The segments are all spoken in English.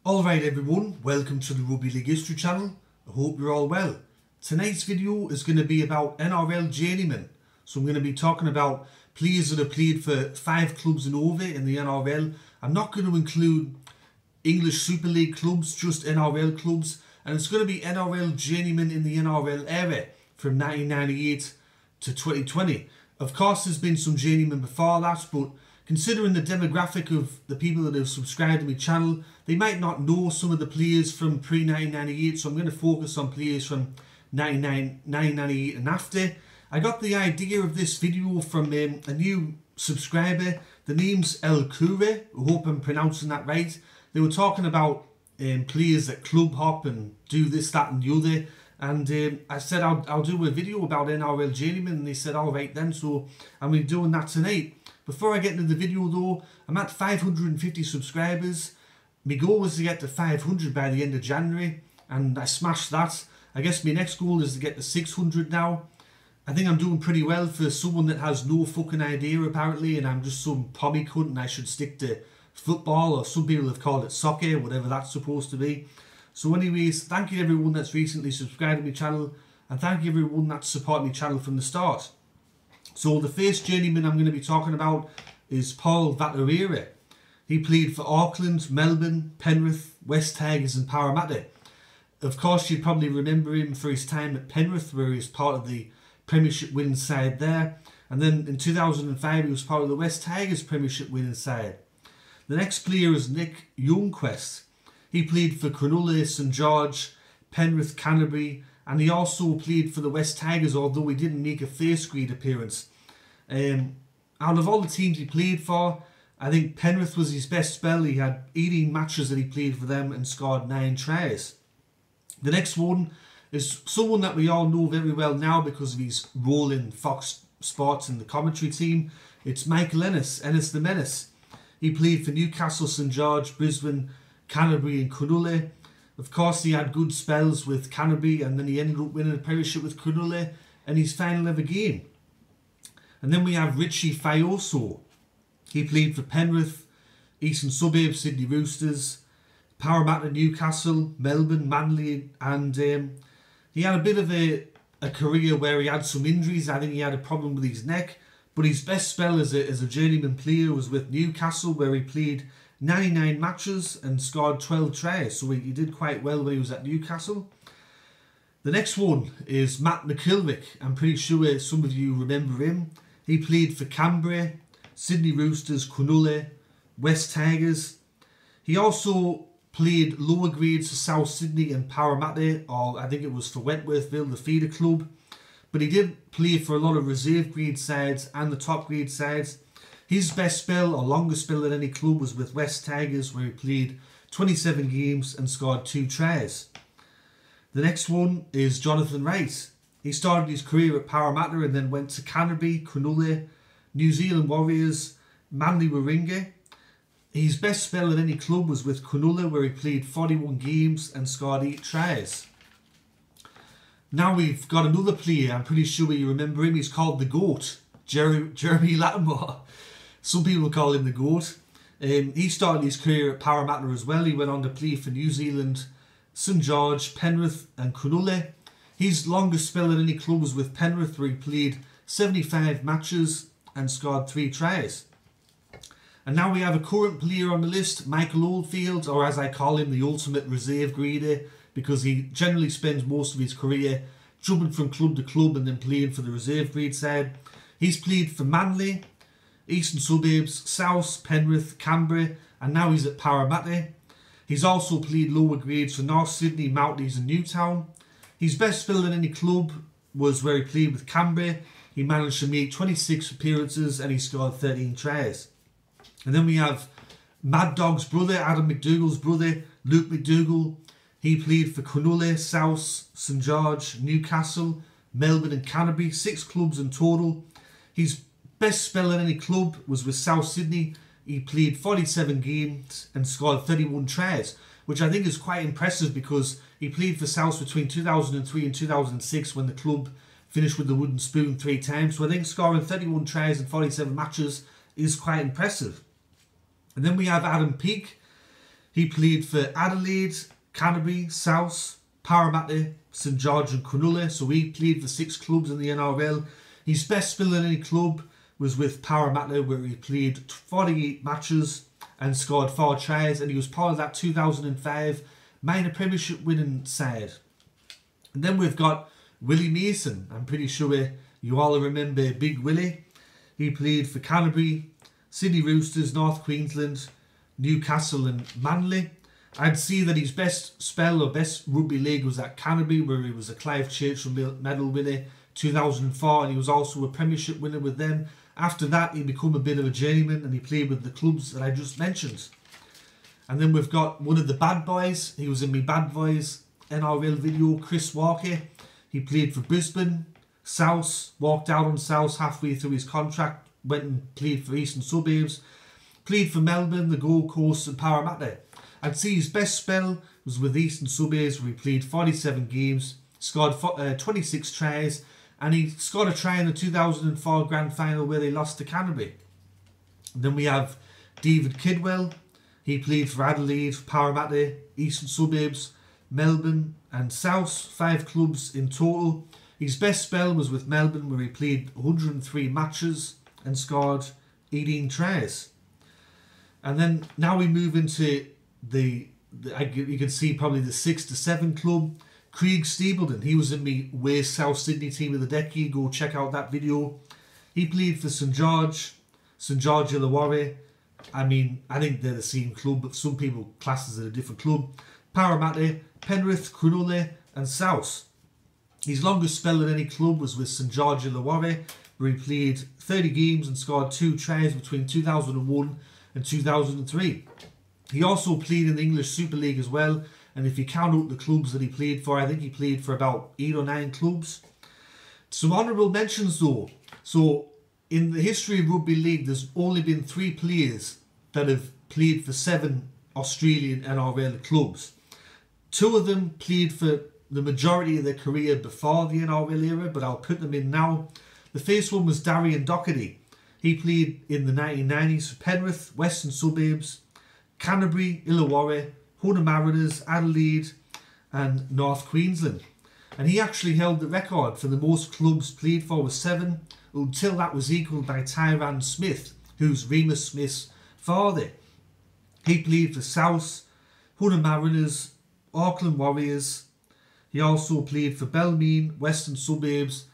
Alright everyone, welcome to the Rugby League History channel. I hope you're all well. Tonight's video is going to be about NRL Journeyman. So I'm going to be talking about players that have played for 5 clubs and over in the NRL. I'm not going to include English Super League clubs, just NRL clubs. And it's going to be NRL Journeyman in the NRL era from 1998 to 2020. Of course there's been some Journeyman before that, but considering the demographic of the people that have subscribed to my channel, they might not know some of the players from pre-1998, so I'm going to focus on players from 1998 and after. I got the idea of this video from a new subscriber. The name's El Kure. I hope I'm pronouncing that right. They were talking about players that club hop and do this, that and the other. And I said I'll do a video about NRL Journeyman, and they said alright then, so I'm going to be doing that tonight. Before I get into the video though, I'm at 550 subscribers. My goal was to get to 500 by the end of January, and I smashed that. I guess my next goal is to get to 600 now. I think I'm doing pretty well for someone that has no fucking idea apparently, and I'm just some pommy cunt and I should stick to football, or some people have called it soccer, whatever that's supposed to be. So anyways, thank you everyone that's recently subscribed to my channel, and thank you everyone that's supported my channel from the start. So the first journeyman I'm going to be talking about is Pete Vretto. He played for Auckland, Melbourne, Penrith, West Tigers and Parramatta. Of course you'd probably remember him for his time at Penrith, where he was part of the Premiership winning side there. And then in 2005 he was part of the West Tigers Premiership winning side. The next player is Nick Youngquest. He played for Cronulla, St George, Penrith, Canterbury, and he also played for the West Tigers, although he didn't make a first grade appearance. Out of all the teams he played for, I think Penrith was his best spell. He had 18 matches that he played for them and scored 9 tries. The next one is someone that we all know very well now because of his role in Fox Sports in the commentary team. It's Michael Ennis the Menace. He played for Newcastle, St George, Brisbane, Canterbury and Cronulla. Of course he had good spells with Canterbury, and then he ended up winning a premiership with Cronulla in his final ever game. And then we have Richie Fioso. He played for Penrith, Eastern Suburbs, Sydney Roosters, Parramatta, Newcastle, Melbourne, Manly, and he had a bit of a career where he had some injuries. I think he had a problem with his neck, but his best spell as a journeyman player was with Newcastle, where he played 99 matches and scored 12 tries, so he did quite well when he was at Newcastle. The next one is Matt McKilvick. I'm pretty sure some of you remember him. He played for Canberra, Sydney Roosters, Cronulla, West Tigers. He also played lower grades for South Sydney and Parramatta, or I think it was for Wentworthville, the feeder club. But he did play for a lot of reserve grade sides and the top grade sides. His best spell, or longest spell at any club, was with West Tigers, where he played 27 games and scored 2 tries. The next one is Jonathan Wright. He started his career at Parramatta and then went to Canterbury, Cronulla, New Zealand Warriors, Manly Warringah. His best spell at any club was with Cronulla, where he played 41 games and scored 8 tries. Now we've got another player, I'm pretty sure you remember him. He's called the GOAT, Jeremy Lattimore. Some people call him the GOAT. He started his career at Parramatta as well. He went on to play for New Zealand, St George, Penrith and Cronulla. His longest spell at any club was with Penrith, where he played 75 matches and scored 3 tries. And now we have a current player on the list, Michael Oldfield, or as I call him, the ultimate reserve grader, because he generally spends most of his career jumping from club to club and then playing for the reserve grade side. He's played for Manly, Eastern Suburbs, South, Penrith, Canberra, and now he's at Parramatta. He's also played lower grades for North Sydney, Mounties and Newtown. His best spell at any club was where he played with Canberra. He managed to make 26 appearances and he scored 13 tries. And then we have Mad Dog's brother, Adam McDougall's brother, Luke McDougall. He played for Cronulla, South, St George, Newcastle, Melbourne and Canterbury, 6 clubs in total. His best spell at any club was with South Sydney. He played 47 games and scored 31 tries, which I think is quite impressive because he played for South between 2003 and 2006 when the club finished with the wooden spoon 3 times. So I think scoring 31 tries in 47 matches is quite impressive. And then we have Adam Peake. He played for Adelaide, Canterbury, South, Parramatta, St George and Cronulla. So he played for 6 clubs in the NRL. His best spell in any club was with Parramatta, where he played 48 matches and scored 4 tries, and he was part of that 2005 minor premiership winning side. And then we've got Willie Mason. I'm pretty sure you all remember Big Willie. He played for Canterbury, Sydney Roosters, North Queensland, Newcastle and Manly. I'd see that his best spell or best rugby league was at Canterbury, where he was a Clive Churchill medal winner 2004, and he was also a premiership winner with them. After that, he became a bit of a journeyman, and he played with the clubs that I just mentioned. And then we've got one of the bad boys. He was in my Bad Boys NRL video, Chris Walker. He played for Brisbane, South, walked out on South halfway through his contract, went and played for Eastern Suburbs, played for Melbourne, the Gold Coast and Parramatta. I'd say his best spell was with Eastern Suburbs, where he played 47 games, scored 26 tries, and he scored a try in the 2004 Grand Final where they lost to Canterbury. And then we have David Kidwell. He played for Adelaide, Parramatta, Eastern Suburbs, Melbourne and South, 5 clubs in total. His best spell was with Melbourne, where he played 103 matches and scored 18 tries. And then now we move into you can see probably the 6 to 7 club, Craig Stapleton. He was in my West South Sydney team of the decade. Go check out that video. He played for St George Illawarra. I mean, I think they're the same club, but some people class it as a different club. Parramatta, Penrith, Cronulla and South. His longest spell at any club was with St George Illawarra, where he played 30 games and scored 2 tries between 2001 and 2003. He also played in the English Super League as well, and if you count out the clubs that he played for, I think he played for about 8 or 9 clubs. Some honourable mentions though. So in the history of Rugby League, there's only been 3 players that have played for 7 Australian NRL clubs. 2 of them played for the majority of their career before the NRL era, but I'll put them in now. The first one was Darian Doherty. He played in the 1990s for Penrith, Western Suburbs, Canterbury, Illawarra, Hunter Mariners, Adelaide and North Queensland. And he actually held the record for the most clubs played for with 7, until that was equalled by Tyran Smith, who's Remus Smith's father. He played for South, Hunter Mariners, Auckland Warriors. He also played for Belmine, Western Suburbs,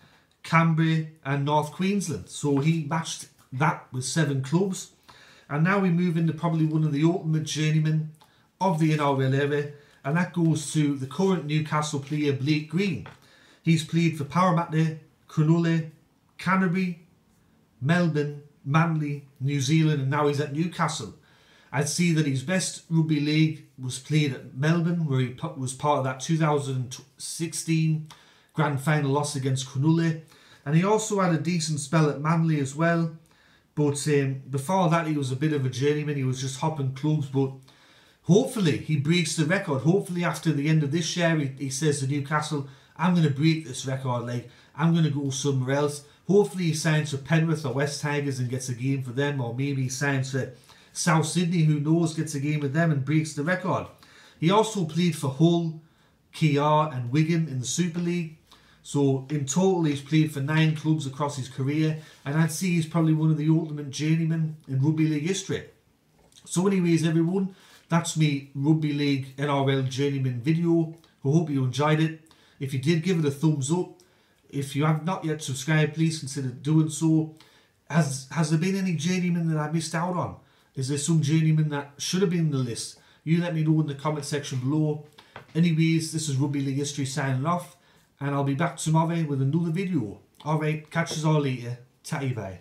Canberra and North Queensland. So he matched that with 7 clubs. And now we move into probably one of the ultimate journeymen of the NRL era, and that goes to the current Newcastle player Blake Green. He's played for Parramatta, Cronulla, Canterbury, Melbourne, Manly, New Zealand, and now he's at Newcastle. I'd see that his best rugby league was played at Melbourne, where he was part of that 2016 Grand Final loss against Cronulla, and he also had a decent spell at Manly as well. But before that, he was a bit of a journeyman. He was just hopping clubs, but hopefully he breaks the record. Hopefully after the end of this year, he says to Newcastle, I'm going to break this record. Like, I'm going to go somewhere else. Hopefully he signs for Penrith or West Tigers and gets a game for them, or maybe he signs for South Sydney, who knows, gets a game with them and breaks the record. He also played for Hull, KR and Wigan in the Super League. So in total, he's played for 9 clubs across his career, and I'd say he's probably one of the ultimate journeymen in Rugby League history. So anyways, everyone, that's me Rugby League NRL Journeyman video. I hope you enjoyed it. If you did, give it a thumbs up. If you have not yet subscribed, please consider doing so. Has there been any journeyman that I missed out on? Is there some journeyman that should have been in the list? You let me know in the comment section below. Anyways, this is Rugby League History signing off, and I'll be back tomorrow with another video. Alright, catch us all later. Tatty bye.